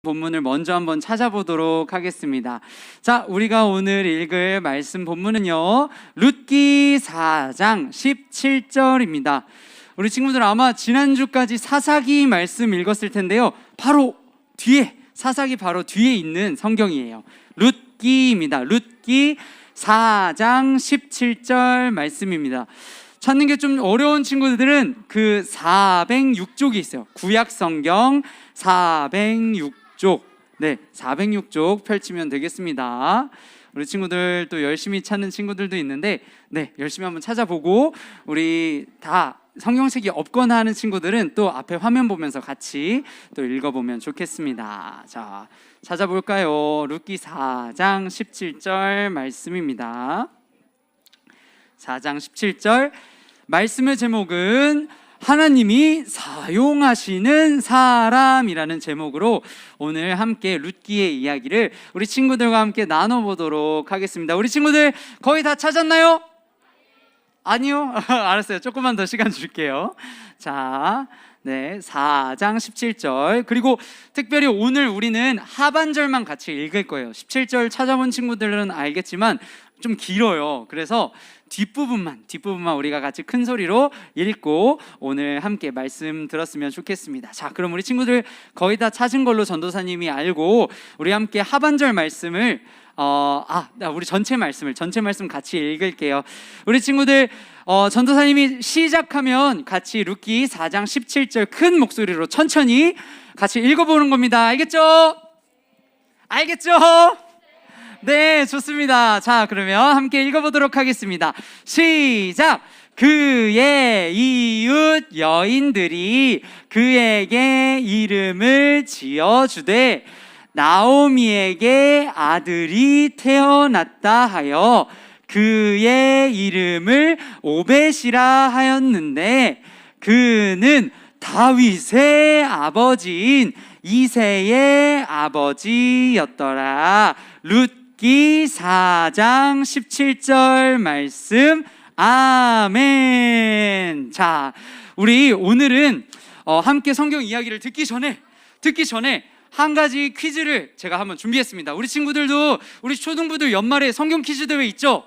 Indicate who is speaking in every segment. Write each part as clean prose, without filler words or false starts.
Speaker 1: 본문을 먼저 한번 찾아보도록 하겠습니다. 자, 우리가 오늘 읽을 말씀 본문은요, 룻기 4장 17절입니다. 우리 친구들 아마 지난주까지 사사기 말씀 읽었을 텐데요, 바로 뒤에, 사사기 바로 뒤에 있는 성경이에요. 룻기입니다. 룻기 4장 17절 말씀입니다. 찾는 게 좀 어려운 친구들은 그 406쪽이 있어요. 구약 성경 406쪽. 네, 406쪽 펼치면 되겠습니다. 우리 친구들 또 열심히 찾는 친구들도 있는데, 네, 열심히 한번 찾아보고, 우리 다 성경책이 없거나 하는 친구들은 또 앞에 화면 보면서 같이 또 읽어보면 좋겠습니다. 자, 찾아볼까요? 룻기 4장 17절 말씀입니다. 4장 17절 말씀의 제목은 하나님이 사용하시는 사람이라는 제목으로 오늘 함께 룻기의 이야기를 우리 친구들과 함께 나눠보도록 하겠습니다. 우리 친구들 거의 다 찾았나요? 아니요? 알았어요. 조금만 더 시간 줄게요. 자, 네, 4장 17절. 그리고 특별히 오늘 우리는 하반절만 같이 읽을 거예요. 17절 찾아본 친구들은 알겠지만 좀 길어요. 그래서 뒷부분만 우리가 같이 큰 소리로 읽고 오늘 함께 말씀 들었으면 좋겠습니다. 자, 그럼 우리 친구들 거의 다 찾은 걸로 전도사님이 알고 우리 함께 하반절 말씀을 우리 전체 말씀 같이 읽을게요. 우리 친구들 전도사님이 시작하면 같이 룻기 4장 17절 큰 목소리로 천천히 같이 읽어보는 겁니다. 알겠죠? 네, 좋습니다. 자, 그러면 함께 읽어보도록 하겠습니다. 시작! 그의 이웃 여인들이 그에게 이름을 지어주되 나오미에게 아들이 태어났다 하여 그의 이름을 오벳이라 하였는데 그는 다윗의 아버지인 이새의 아버지였더라. 룻기 4장 17절 말씀. 아멘. 자, 우리 오늘은 함께 성경 이야기를 듣기 전에 한 가지 퀴즈를 제가 한번 준비했습니다. 우리 친구들도, 우리 초등부들 연말에 성경 퀴즈 대회 있죠?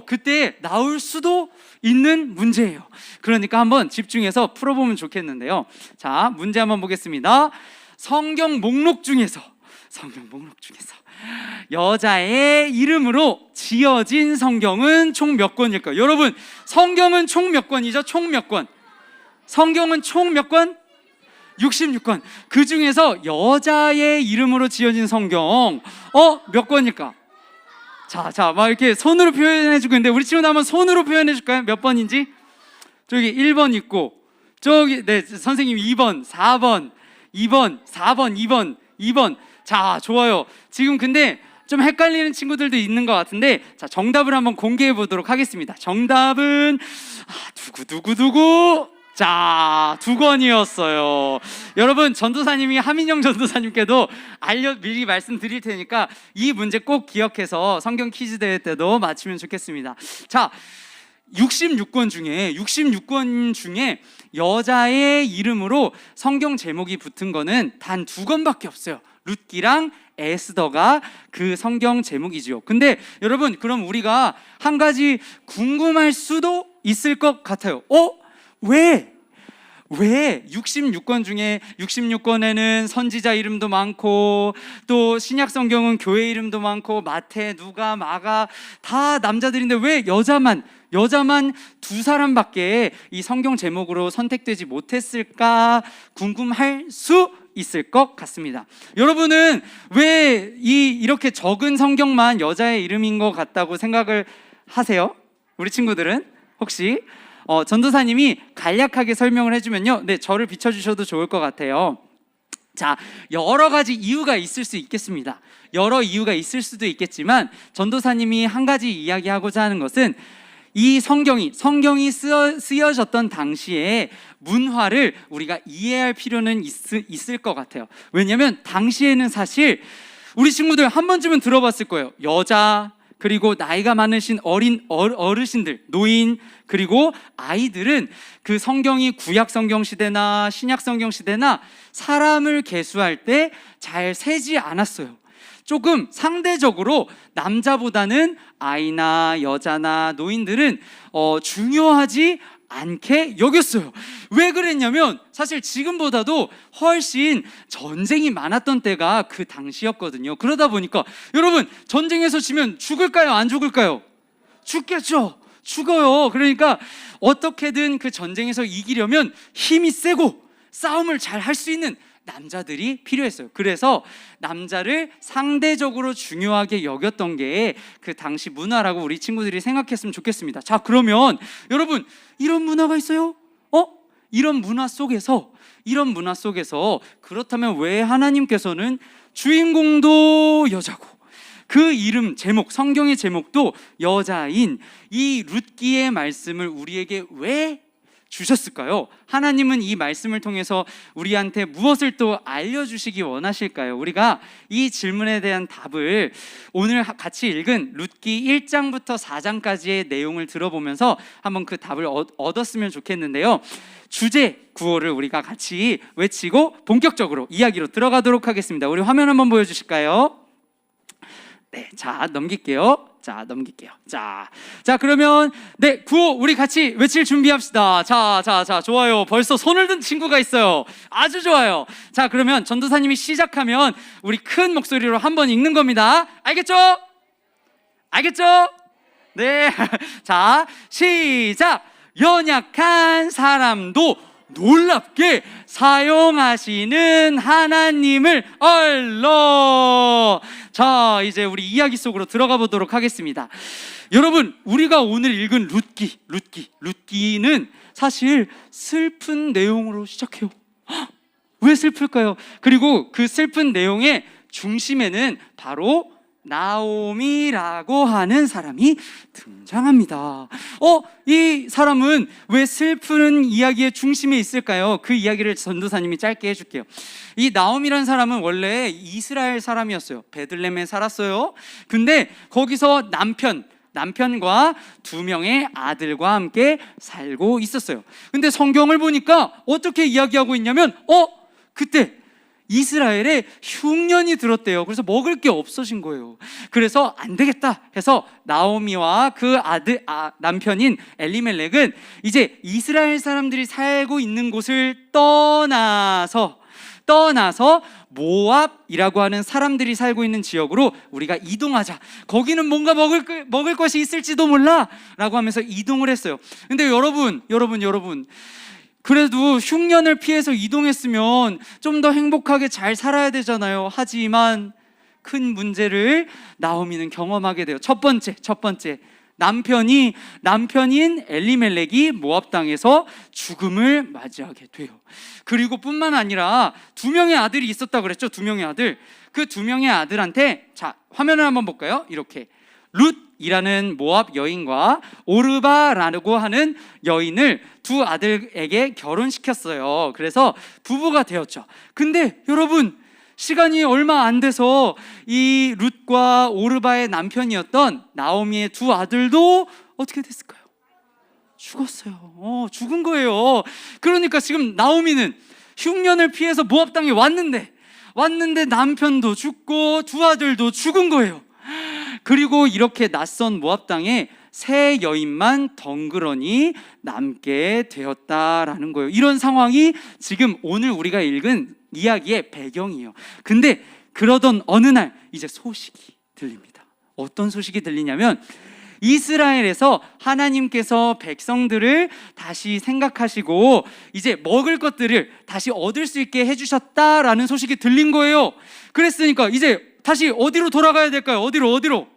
Speaker 1: 그때 나올 수도 있는 문제예요. 그러니까 한번 집중해서 풀어보면 좋겠는데요. 자, 문제 한번 보겠습니다. 성경 목록 중에서 여자의 이름으로 지어진 성경은 총 몇 권일까요? 여러분, 성경은 총 몇 권이죠? 성경은 총 몇 권? 66권. 그 중에서 여자의 이름으로 지어진 성경 몇 권일까? 자, 막 이렇게 손으로 표현해주고 있는데 우리 친구들 한번 손으로 표현해줄까요? 몇 번인지? 저기 1번 있고, 저기, 네, 선생님 2번, 4번, 2번, 4번, 2번. 자, 좋아요. 지금 근데 좀 헷갈리는 친구들도 있는 것 같은데, 자, 정답을 한번 공개해 보도록 하겠습니다. 정답은 누구? 자, 2권이었어요. 여러분, 전도사님이 하민영 전도사님께도 미리 말씀드릴 테니까 이 문제 꼭 기억해서 성경 퀴즈 대회 때도 맞추면 좋겠습니다. 자, 66권 중에 여자의 이름으로 성경 제목이 붙은 거는 단 2권밖에 없어요. 룻기랑 에스더가 그 성경 제목이죠. 근데 여러분, 그럼 우리가 한 가지 궁금할 수도 있을 것 같아요. 왜 66권 중에 66권에는 선지자 이름도 많고, 또 신약 성경은 교회 이름도 많고, 마태, 누가, 마가 다 남자들인데 왜 여자만 2사람밖에 이 성경 제목으로 선택되지 못했을까 궁금할 수 있을 것 같습니다. 여러분은 왜 이렇게 적은 성경만 여자의 이름인 것 같다고 생각을 하세요? 우리 친구들은 혹시 전도사님이 간략하게 설명을 해주면요, 네, 저를 비춰주셔도 좋을 것 같아요. 자, 여러 가지 이유가 있을 수 있겠습니다. 여러 이유가 있을 수도 있겠지만 전도사님이 한 가지 이야기하고자 하는 것은 이 성경이 쓰여졌던 당시에 문화를 우리가 이해할 필요는 있을 것 같아요. 왜냐하면 당시에는 사실 우리 친구들 한 번쯤은 들어봤을 거예요. 여자, 그리고 나이가 많으신 어르신들, 노인, 그리고 아이들은 그 성경이 구약 성경 시대나 신약 성경 시대나 사람을 계수할 때 잘 세지 않았어요. 조금 상대적으로 남자보다는 아이나 여자나 노인들은 중요하지 않게 여겼어요. 왜 그랬냐면 사실 지금보다도 훨씬 전쟁이 많았던 때가 그 당시였거든요. 그러다 보니까 여러분, 전쟁에서 지면 죽을까요? 안 죽을까요? 죽겠죠. 죽어요. 그러니까 어떻게든 그 전쟁에서 이기려면 힘이 세고 싸움을 잘 할 수 있는 남자들이 필요했어요. 그래서 남자를 상대적으로 중요하게 여겼던 게 그 당시 문화라고 우리 친구들이 생각했으면 좋겠습니다. 자, 그러면 여러분, 이런 문화가 있어요? 이런 문화 속에서 그렇다면 왜 하나님께서는 주인공도 여자고 그 이름 제목, 성경의 제목도 여자인 이 룻기의 말씀을 우리에게 왜 주셨을까요? 하나님은 이 말씀을 통해서 우리한테 무엇을 또 알려주시기 원하실까요? 우리가 이 질문에 대한 답을 오늘 같이 읽은 룻기 1장부터 4장까지의 내용을 들어보면서 한번 그 답을 얻었으면 좋겠는데요. 주제 구호를 우리가 같이 외치고 본격적으로 이야기로 들어가도록 하겠습니다. 우리 화면 한번 보여주실까요? 네, 자, 넘길게요. 자, 그러면 네, 구호 우리 같이 외칠 준비합시다. 자, 좋아요. 벌써 손을 든 친구가 있어요. 아주 좋아요. 자, 그러면 전도사님이 시작하면 우리 큰 목소리로 한번 읽는 겁니다. 알겠죠? 네. 자, 시작. 연약한 사람도 놀랍게 사용하시는 하나님을 얼러. 자, 이제 우리 이야기 속으로 들어가 보도록 하겠습니다. 여러분, 우리가 오늘 읽은 룻기는 사실 슬픈 내용으로 시작해요. 왜 슬플까요? 그리고 그 슬픈 내용의 중심에는 바로 나오미라고 하는 사람이 등장합니다. 이 사람은 왜 슬픈 이야기의 중심에 있을까요? 그 이야기를 전도사님이 짧게 해줄게요. 이 나오미라는 사람은 원래 이스라엘 사람이었어요. 베들레헴에 살았어요. 근데 거기서 남편과 2명의 아들과 함께 살고 있었어요. 근데 성경을 보니까 어떻게 이야기하고 있냐면 그때 이스라엘에 흉년이 들었대요. 그래서 먹을 게 없어진 거예요. 그래서 안 되겠다 해서 나오미와 그 남편인 엘리멜렉은 이제 이스라엘 사람들이 살고 있는 곳을 떠나서 모압이라고 하는 사람들이 살고 있는 지역으로 우리가 이동하자. 거기는 뭔가 먹을 것이 있을지도 몰라 라고 하면서 이동을 했어요. 근데 여러분, 그래도 흉년을 피해서 이동했으면 좀 더 행복하게 잘 살아야 되잖아요. 하지만 큰 문제를 나오미는 경험하게 돼요. 첫 번째, 남편인 엘리멜렉이 모압 땅에서 죽음을 맞이하게 돼요. 그리고 뿐만 아니라 2명의 아들이 있었다고 그랬죠. 2명의 아들. 그 2명의 아들한테, 자, 화면을 한번 볼까요? 이렇게 룻이라는 모압 여인과 오르바라고 하는 여인을 2 아들에게 결혼시켰어요. 그래서 부부가 되었죠. 근데 여러분, 시간이 얼마 안 돼서 이 룻과 오르바의 남편이었던 나오미의 2 아들도 어떻게 됐을까요? 죽었어요. 죽은 거예요. 그러니까 지금 나오미는 흉년을 피해서 모압 땅에 왔는데 남편도 죽고 2 아들도 죽은 거예요. 그리고 이렇게 낯선 모압 땅에 3 여인만 덩그러니 남게 되었다라는 거예요. 이런 상황이 지금 오늘 우리가 읽은 이야기의 배경이에요. 근데 그러던 어느 날 이제 소식이 들립니다. 어떤 소식이 들리냐면 이스라엘에서 하나님께서 백성들을 다시 생각하시고 이제 먹을 것들을 다시 얻을 수 있게 해주셨다라는 소식이 들린 거예요. 그랬으니까 이제 다시 어디로 돌아가야 될까요? 어디로?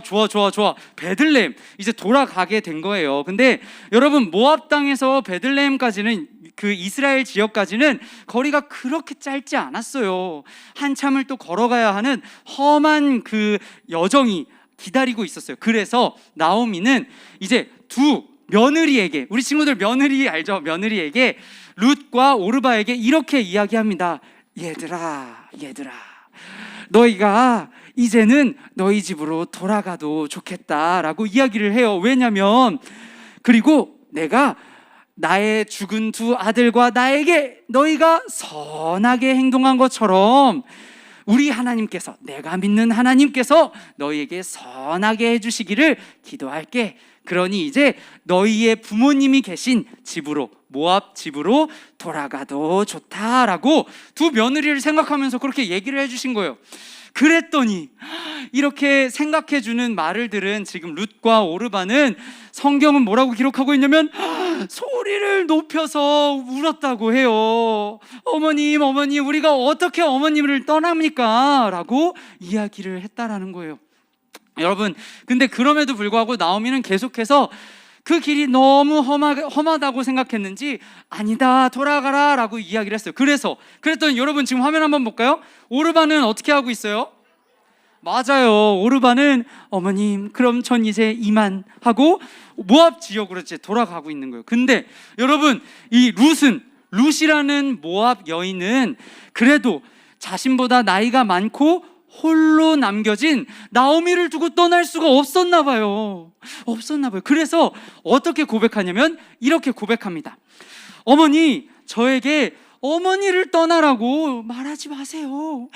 Speaker 1: 좋아. 베들레헴. 이제 돌아가게 된 거예요. 근데 여러분, 모압 땅에서 베들레헴까지는, 그 이스라엘 지역까지는 거리가 그렇게 짧지 않았어요. 한참을 또 걸어가야 하는 험한 그 여정이 기다리고 있었어요. 그래서 나오미는 이제 2 며느리에게, 우리 친구들 며느리 알죠? 며느리에게, 룻과 오르바에게 이렇게 이야기합니다. 얘들아, 너희가 이제는 너희 집으로 돌아가도 좋겠다라고 이야기를 해요. 왜냐면 그리고 내가 나의 죽은 두 아들과 나에게 너희가 선하게 행동한 것처럼 우리 하나님께서, 내가 믿는 하나님께서 너희에게 선하게 해주시기를 기도할게. 그러니 이제 너희의 부모님이 계신 집으로, 모압 집으로 돌아가도 좋다라고 두 며느리를 생각하면서 그렇게 얘기를 해주신 거예요. 그랬더니 이렇게 생각해주는 말을 들은 지금 룻과 오르바는 성경은 뭐라고 기록하고 있냐면 소리를 높여서 울었다고 해요. 어머님, 어머님, 우리가 어떻게 어머님을 떠납니까? 라고 이야기를 했다라는 거예요. 여러분, 근데 그럼에도 불구하고 나오미는 계속해서 그 길이 너무 험하다고 생각했는지 아니다, 돌아가라 라고 이야기를 했어요. 그랬더니 여러분 지금 화면 한번 볼까요? 오르바는 어떻게 하고 있어요? 맞아요, 오르바는 어머님 그럼 전 이제 이만 하고 모압 지역으로 이제 돌아가고 있는 거예요. 근데 여러분, 이 룻이라는 모압 여인은 그래도 자신보다 나이가 많고 홀로 남겨진 나오미를 두고 떠날 수가 없었나 봐요. 그래서 어떻게 고백하냐면 이렇게 고백합니다. 어머니, 저에게 어머니를 떠나라고 말하지 마세요.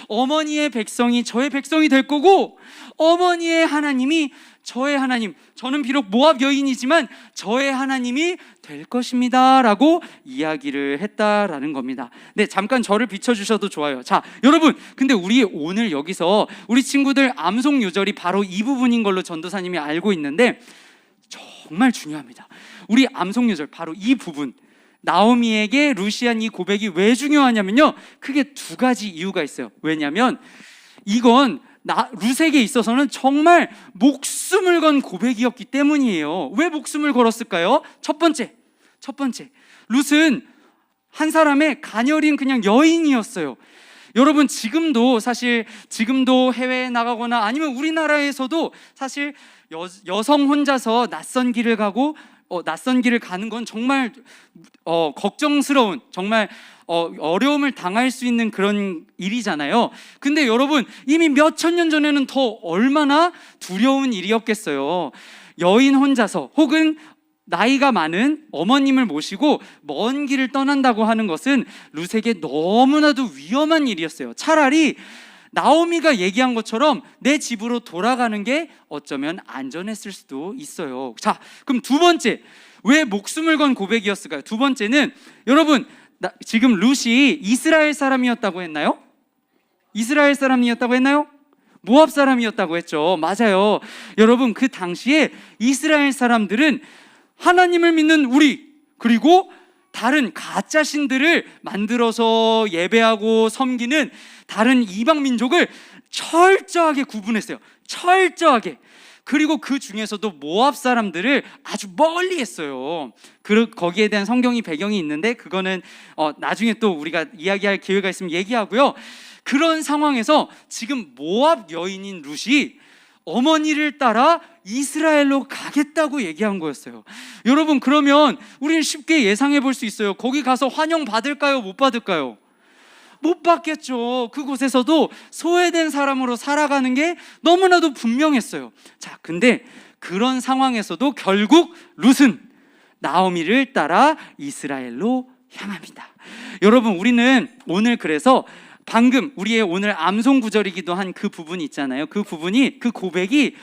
Speaker 1: 어머니의 백성이 저의 백성이 될 거고 어머니의 하나님이 저의 하나님, 저는 비록 모압 여인이지만 저의 하나님이 될 것입니다 라고 이야기를 했다라는 겁니다. 네, 잠깐 저를 비춰주셔도 좋아요. 자, 여러분, 근데 우리 오늘 여기서 우리 친구들 암송 요절이 바로 이 부분인 걸로 전도사님이 알고 있는데 정말 중요합니다. 우리 암송 요절 바로 이 부분, 나오미에게 룻이 한 이 고백이 왜 중요하냐면요, 크게 두 가지 이유가 있어요. 왜냐하면 이건 룻에게 있어서는 정말 목숨을 건 고백이었기 때문이에요. 왜 목숨을 걸었을까요? 첫 번째, 룻은 한 사람의 가녀린 그냥 여인이었어요. 여러분, 지금도 해외에 나가거나 아니면 우리나라에서도 사실 여성 혼자서 낯선 길을 가는 건 정말 걱정스러운, 정말 어려움을 당할 수 있는 그런 일이잖아요. 근데 여러분, 이미 몇천 년 전에는 더 얼마나 두려운 일이었겠어요. 여인 혼자서 혹은 나이가 많은 어머님을 모시고 먼 길을 떠난다고 하는 것은 룻에게 너무나도 위험한 일이었어요. 차라리 나오미가 얘기한 것처럼 내 집으로 돌아가는 게 어쩌면 안전했을 수도 있어요. 자, 그럼 두 번째, 왜 목숨을 건 고백이었을까요? 두 번째는 여러분, 지금 룻이 이스라엘 사람이었다고 했나요? 모압 사람이었다고 했죠. 맞아요. 여러분, 그 당시에 이스라엘 사람들은 하나님을 믿는 우리, 그리고 다른 가짜 신들을 만들어서 예배하고 섬기는 다른 이방 민족을 철저하게 구분했어요. 그리고 그 중에서도 모압 사람들을 아주 멀리 했어요. 거기에 대한 성경이 배경이 있는데 그거는 나중에 또 우리가 이야기할 기회가 있으면 얘기하고요. 그런 상황에서 지금 모압 여인인 룻이 어머니를 따라 이스라엘로 가겠다고 얘기한 거였어요. 여러분, 그러면 우리는 쉽게 예상해 볼 수 있어요. 거기 가서 환영 받을까요? 못 받을까요? 못 받겠죠. 그곳에서도 소외된 사람으로 살아가는 게 너무나도 분명했어요. 자, 근데 그런 상황에서도 결국 룻은 나오미를 따라 이스라엘로 향합니다. 여러분, 우리는 오늘 그래서 방금 우리의 오늘 암송 구절이기도 한 그 부분이 있잖아요. 그 고백이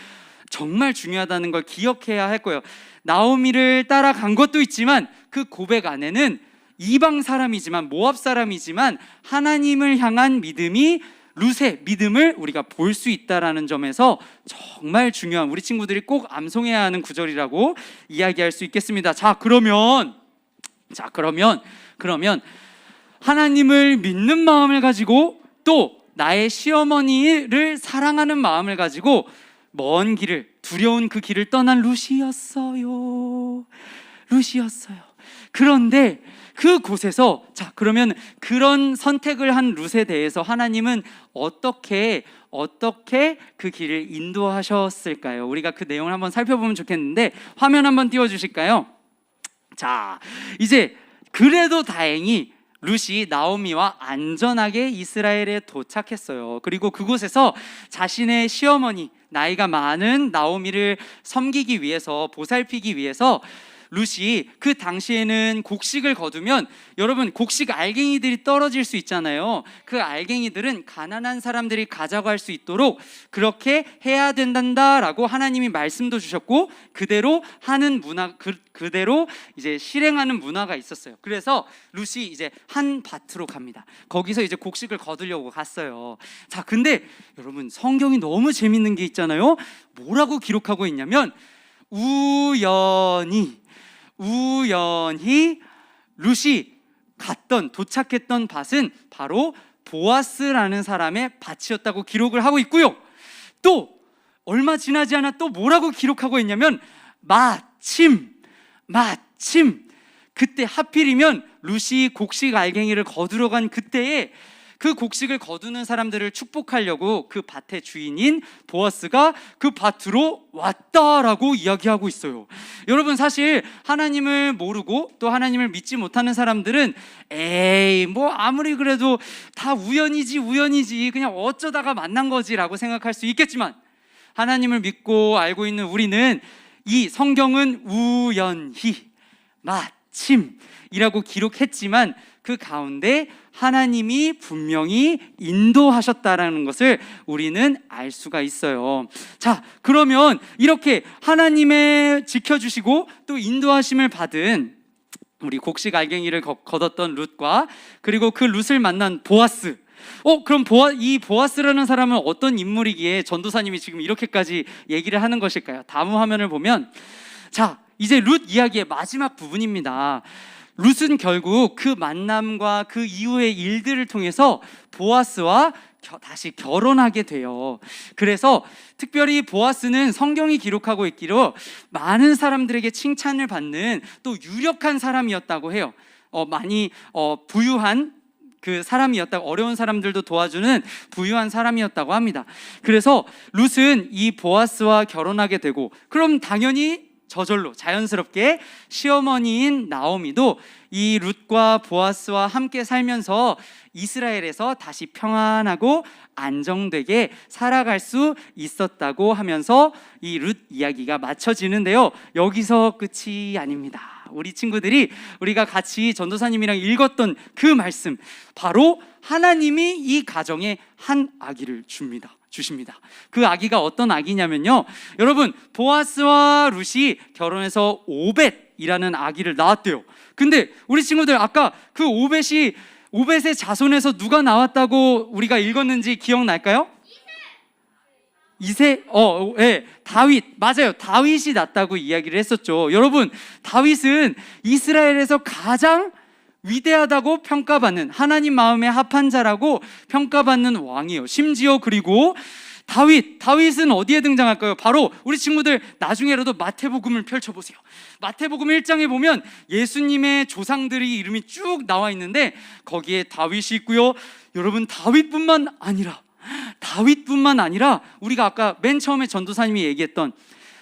Speaker 1: 정말 중요하다는 걸 기억해야 할 거예요. 나오미를 따라간 것도 있지만 그 고백 안에는 이방 사람이지만, 모압 사람이지만 하나님을 향한 믿음이, 룻의 믿음을 우리가 볼 수 있다라는 점에서 정말 중요한, 우리 친구들이 꼭 암송해야 하는 구절이라고 이야기할 수 있겠습니다. 그러면 하나님을 믿는 마음을 가지고 또 나의 시어머니를 사랑하는 마음을 가지고 먼 길을, 두려운 그 길을 떠난 룻이었어요. 그런데 그곳에서, 그러면 그런 선택을 한 룻에 대해서 하나님은 어떻게 그 길을 인도하셨을까요? 우리가 그 내용을 한번 살펴보면 좋겠는데 화면 한번 띄워주실까요? 자, 이제 그래도 다행히 룻이 나오미와 안전하게 이스라엘에 도착했어요. 그리고 그곳에서 자신의 시어머니, 나이가 많은 나오미를 섬기기 위해서, 보살피기 위해서 룻이, 그 당시에는 곡식을 거두면 여러분 곡식 알갱이들이 떨어질 수 있잖아요. 그 알갱이들은 가난한 사람들이 가져갈 수 있도록 그렇게 해야 된단다라고 하나님이 말씀도 주셨고, 그대로 하는 문화, 그대로 이제 실행하는 문화가 있었어요. 그래서 룻이 이제 한 밭으로 갑니다. 거기서 이제 곡식을 거두려고 갔어요. 자, 근데 여러분 성경이 너무 재밌는 게 있잖아요. 뭐라고 기록하고 있냐면, 우연히 룻이 도착했던 밭은 바로 보아스라는 사람의 밭이었다고 기록을 하고 있고요. 또 얼마 지나지 않아 또 뭐라고 기록하고 있냐면, 마침 그때 하필이면 룻이 곡식 알갱이를 거두러 간 그때에 그 곡식을 거두는 사람들을 축복하려고 그 밭의 주인인 보아스가 그 밭으로 왔다라고 이야기하고 있어요. 여러분, 사실 하나님을 모르고 또 하나님을 믿지 못하는 사람들은 에이 뭐 아무리 그래도 다 우연이지 그냥 어쩌다가 만난 거지라고 생각할 수 있겠지만, 하나님을 믿고 알고 있는 우리는 이 성경은 우연히, 마침이라고 기록했지만 그 가운데 하나님이 분명히 인도하셨다라는 것을 우리는 알 수가 있어요. 자, 그러면 이렇게 하나님의 지켜주시고 또 인도하심을 받은 우리 곡식 알갱이를 거뒀던 룻과, 그리고 그 룻을 만난 보아스. 그럼 이 보아스라는 사람은 어떤 인물이기에 전도사님이 지금 이렇게까지 얘기를 하는 것일까요? 다음 화면을 보면, 자, 이제 룻 이야기의 마지막 부분입니다. 룻은 결국 그 만남과 그 이후의 일들을 통해서 보아스와 다시 결혼하게 돼요. 그래서 특별히 보아스는 성경이 기록하고 있기로 많은 사람들에게 칭찬을 받는 또 유력한 사람이었다고 해요. 많이 부유한 그 사람이었다고, 어려운 사람들도 도와주는 부유한 사람이었다고 합니다. 그래서 룻은 이 보아스와 결혼하게 되고, 그럼 당연히 저절로 자연스럽게 시어머니인 나오미도 이 룻과 보아스와 함께 살면서 이스라엘에서 다시 평안하고 안정되게 살아갈 수 있었다고 하면서 이 룻 이야기가 마쳐지는데요, 여기서 끝이 아닙니다. 우리 친구들이, 우리가 같이 전도사님이랑 읽었던 그 말씀, 바로 하나님이 이 가정에 한 아기를 주십니다. 그 아기가 어떤 아기냐면요, 여러분, 보아스와 룻이 결혼해서 오벳이라는 아기를 낳았대요. 근데 우리 친구들, 아까 그 오벳의 자손에서 누가 나왔다고 우리가 읽었는지 기억날까요? 다윗, 맞아요. 다윗이 낳았다고 이야기를 했었죠. 여러분, 다윗은 이스라엘에서 가장 위대하다고 평가받는, 하나님 마음에 합한 자라고 평가받는 왕이에요. 심지어 그리고 다윗은 어디에 등장할까요? 바로 우리 친구들 나중에라도 마태복음을 펼쳐보세요. 마태복음 1장에 보면 예수님의 조상들이 이름이 쭉 나와 있는데 거기에 다윗이 있고요. 여러분, 다윗뿐만 아니라 우리가 아까 맨 처음에 전도사님이 얘기했던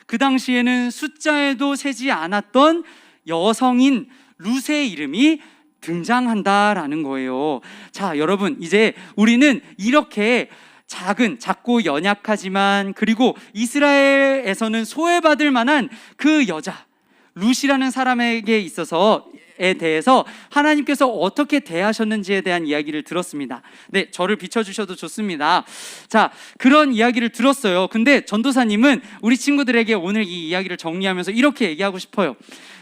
Speaker 1: 그 당시에는 숫자에도 세지 않았던 여성인 룻의 이름이 등장한다라는 거예요. 자, 여러분, 이제 우리는 이렇게 작고 연약하지만, 그리고 이스라엘에서는 소외받을 만한 그 여자 룻이라는 사람에게 있어서에 대해서 하나님께서 어떻게 대하셨는지에 대한 이야기를 들었습니다. 네, 저를 비춰주셔도 좋습니다. 자, 그런 이야기를 들었어요. 근데 전도사님은 우리 친구들에게 오늘 이 이야기를 정리하면서 이렇게 얘기하고 싶어요.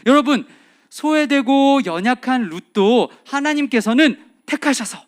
Speaker 1: 여러분, 소외되고 연약한 룻도 하나님께서는 택하셔서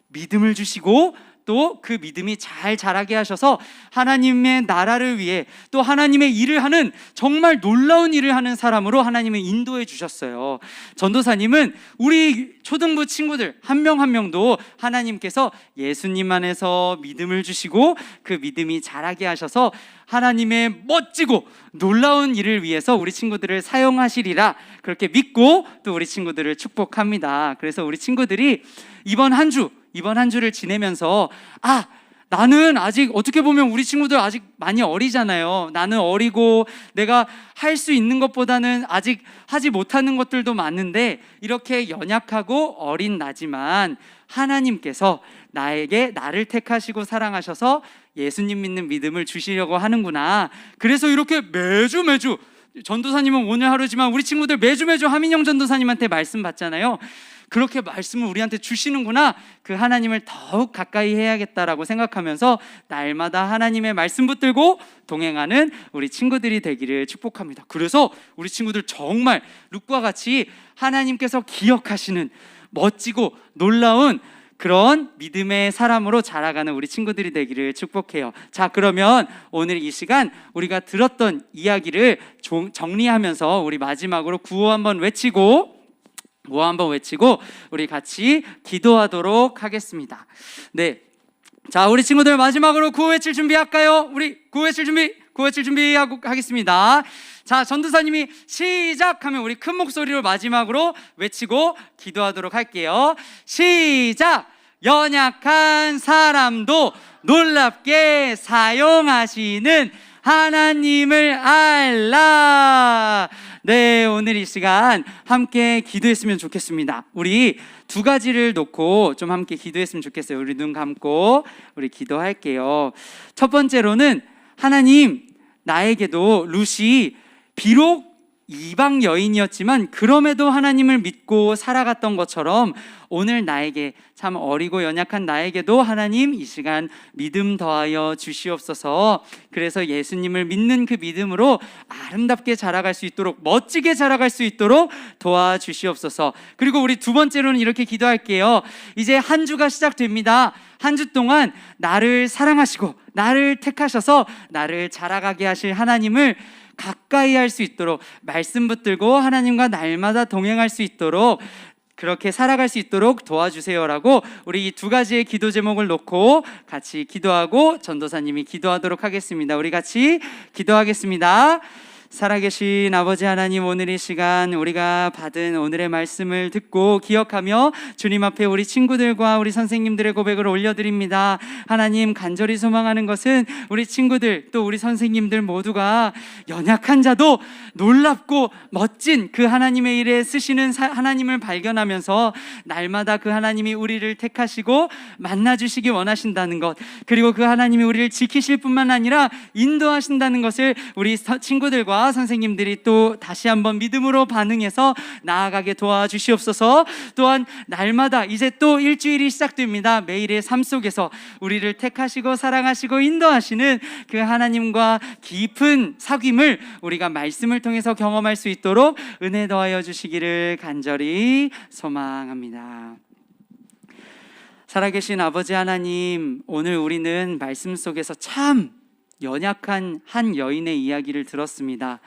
Speaker 1: 믿음을 주시고 또 그 믿음이 잘 자라게 하셔서 하나님의 나라를 위해 또 하나님의 일을 하는, 정말 놀라운 일을 하는 사람으로 하나님은 인도해 주셨어요. 전도사님은 우리 초등부 친구들 한 명 한 명도 하나님께서 예수님 안에서 믿음을 주시고 그 믿음이 자라게 하셔서 하나님의 멋지고 놀라운 일을 위해서 우리 친구들을 사용하시리라, 그렇게 믿고 또 우리 친구들을 축복합니다. 그래서 우리 친구들이 이번 한 주를 지내면서 나는 아직 어떻게 보면 우리 친구들 아직 많이 어리잖아요. 나는 어리고 내가 할 수 있는 것보다는 아직 하지 못하는 것들도 많은데 이렇게 연약하고 어린 나지만 하나님께서 나를 택하시고 사랑하셔서 예수님 믿는 믿음을 주시려고 하는구나. 그래서 이렇게 매주 전도사님은 오늘 하루지만 우리 친구들 매주 하민영 전도사님한테 말씀 받잖아요. 그렇게 말씀을 우리한테 주시는구나. 그 하나님을 더욱 가까이 해야겠다라고 생각하면서 날마다 하나님의 말씀 붙들고 동행하는 우리 친구들이 되기를 축복합니다. 그래서 우리 친구들 정말 룩과 같이 하나님께서 기억하시는 멋지고 놀라운 그런 믿음의 사람으로 자라가는 우리 친구들이 되기를 축복해요. 자, 그러면 오늘 이 시간 우리가 들었던 이야기를 정리하면서 우리 마지막으로 구호 한번 외치고 우리 같이 기도하도록 하겠습니다. 네, 자, 우리 친구들 마지막으로 구호 외칠 준비할까요? 우리 구호 외칠 준비하고 하겠습니다. 자, 전도사님이 시작하면 우리 큰 목소리로 마지막으로 외치고 기도하도록 할게요. 시작! 연약한 사람도 놀랍게 사용하시는 하나님을 알라. 네, 오늘 이 시간 함께 기도했으면 좋겠습니다. 우리 두 가지를 놓고 좀 함께 기도했으면 좋겠어요. 우리 눈 감고 우리 기도할게요. 첫 번째로는 하나님, 나에게도 룻이 비록 이방 여인이었지만 그럼에도 하나님을 믿고 살아갔던 것처럼 오늘 나에게 참 어리고 연약한 나에게도 하나님 이 시간 믿음 더하여 주시옵소서. 그래서 예수님을 믿는 그 믿음으로 아름답게 자라갈 수 있도록, 멋지게 자라갈 수 있도록 도와주시옵소서. 그리고 우리 두 번째로는 이렇게 기도할게요. 이제 한 주가 시작됩니다. 한 주 동안 나를 사랑하시고 나를 택하셔서 나를 자라가게 하실 하나님을 가까이 할 수 있도록 말씀 붙들고 하나님과 날마다 동행할 수 있도록, 그렇게 살아갈 수 있도록 도와주세요라고 우리 이 두 가지의 기도 제목을 놓고 같이 기도하고 전도사님이 기도하도록 하겠습니다. 우리 같이 기도하겠습니다. 살아계신 아버지 하나님, 오늘 이 시간 우리가 받은 오늘의 말씀을 듣고 기억하며 주님 앞에 우리 친구들과 우리 선생님들의 고백을 올려드립니다. 하나님, 간절히 소망하는 것은 우리 친구들 또 우리 선생님들 모두가 연약한 자도 놀랍고 멋진 그 하나님의 일에 쓰시는 하나님을 발견하면서 날마다 그 하나님이 우리를 택하시고 만나주시기 원하신다는 것, 그리고 그 하나님이 우리를 지키실 뿐만 아니라 인도하신다는 것을 우리 친구들과 선생님들이 또 다시 한번 믿음으로 반응해서 나아가게 도와주시옵소서. 또한 날마다 이제 또 일주일이 시작됩니다. 매일의 삶 속에서 우리를 택하시고 사랑하시고 인도하시는 그 하나님과 깊은 사귐을 우리가 말씀을 통해서 경험할 수 있도록 은혜 더하여 주시기를 간절히 소망합니다. 살아계신 아버지 하나님, 오늘 우리는 말씀 속에서 참 연약한 한 여인의 이야기를 들었습니다.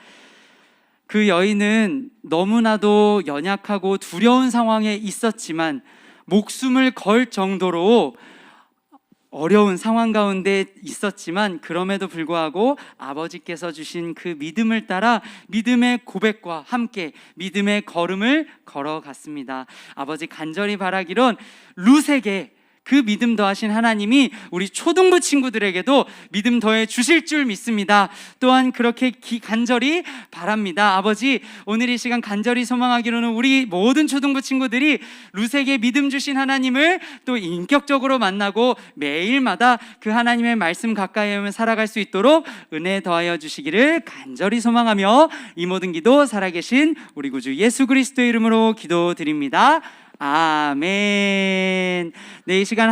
Speaker 1: 그 여인은 너무나도 연약하고 두려운 상황에 있었지만 목숨을 걸 정도로 어려운 상황 가운데 있었지만 그럼에도 불구하고 아버지께서 주신 그 믿음을 따라 믿음의 고백과 함께 믿음의 걸음을 걸어갔습니다. 아버지, 간절히 바라기론 룻에게 그 믿음 더하신 하나님이 우리 초등부 친구들에게도 믿음 더해 주실 줄 믿습니다. 또한 그렇게 간절히 바랍니다. 아버지, 오늘 이 시간 간절히 소망하기로는 우리 모든 초등부 친구들이 룻에게 믿음 주신 하나님을 또 인격적으로 만나고 매일마다 그 하나님의 말씀 가까이 하며 살아갈 수 있도록 은혜 더하여 주시기를 간절히 소망하며 이 모든 기도 살아계신 우리 구주 예수 그리스도의 이름으로 기도드립니다. 아멘. 네, 이 시간